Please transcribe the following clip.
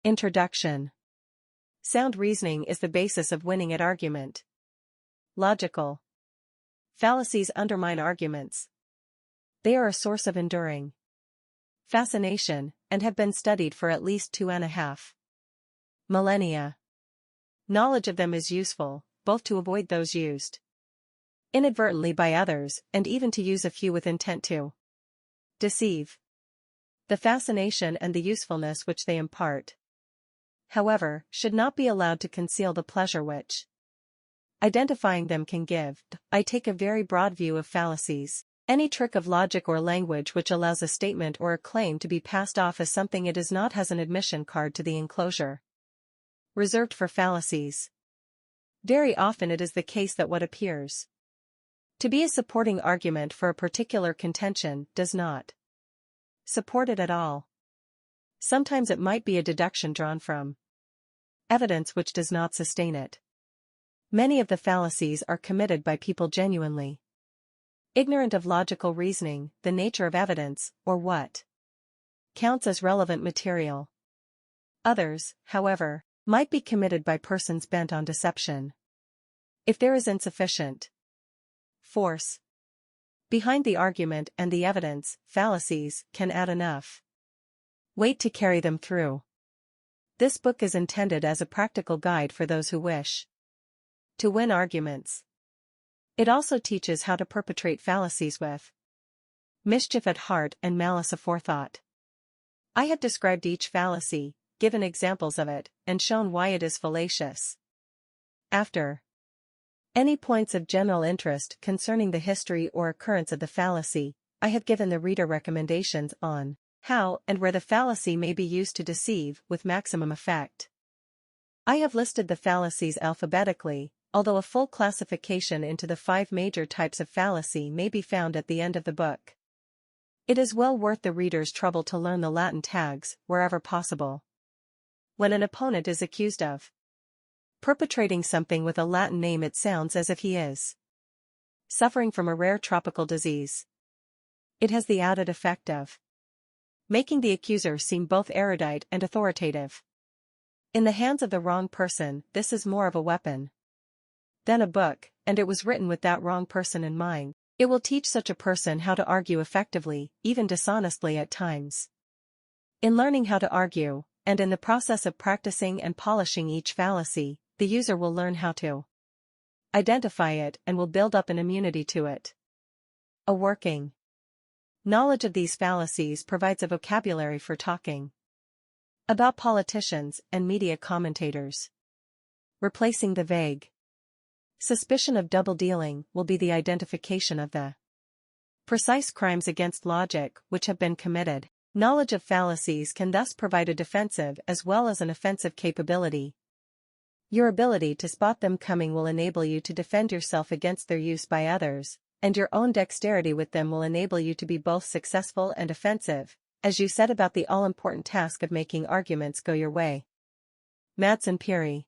Introduction. Sound reasoning is the basis of winning at argument. Logical. Fallacies undermine arguments. They are a source of enduring fascination, and have been studied for at least 2.5 millennia. Knowledge of them is useful, both to avoid those used inadvertently by others, and even to use a few with intent to deceive. The fascination and the usefulness which they impart, however, should not be allowed to conceal the pleasure which identifying them can give. I take a very broad view of fallacies. Any trick of logic or language which allows a statement or a claim to be passed off as something it is not has an admission card to the enclosure reserved for fallacies. Very often it is the case that what appears to be a supporting argument for a particular contention does not support it at all. Sometimes it might be a deduction drawn from evidence which does not sustain it. Many of the fallacies are committed by people genuinely ignorant of logical reasoning, the nature of evidence, or what counts as relevant material. Others, however, might be committed by persons bent on deception. If there is insufficient force behind the argument and the evidence, fallacies can add enough weight to carry them through. This book is intended as a practical guide for those who wish to win arguments. It also teaches how to perpetrate fallacies with mischief at heart and malice aforethought. I have described each fallacy, given examples of it, and shown why it is fallacious. After any points of general interest concerning the history or occurrence of the fallacy, I have given the reader recommendations on how and where the fallacy may be used to deceive with maximum effect. I have listed the fallacies alphabetically, although a full classification into the 5 major types of fallacy may be found at the end of the book. It is well worth the reader's trouble to learn the Latin tags, wherever possible. When an opponent is accused of perpetrating something with a Latin name, it sounds as if he is suffering from a rare tropical disease. It has the added effect of making the accuser seem both erudite and authoritative. In the hands of the wrong person, this is more of a weapon than a book, and it was written with that wrong person in mind. It will teach such a person how to argue effectively, even dishonestly at times. In learning how to argue, and in the process of practicing and polishing each fallacy, the user will learn how to identify it and will build up an immunity to it. A working knowledge of these fallacies provides a vocabulary for talking about politicians and media commentators. Replacing the vague suspicion of double-dealing will be the identification of the precise crimes against logic which have been committed. Knowledge of fallacies can thus provide a defensive as well as an offensive capability. Your ability to spot them coming will enable you to defend yourself against their use by others, and your own dexterity with them will enable you to be both successful and offensive, as you set about the all-important task of making arguments go your way. Madsen Pirie.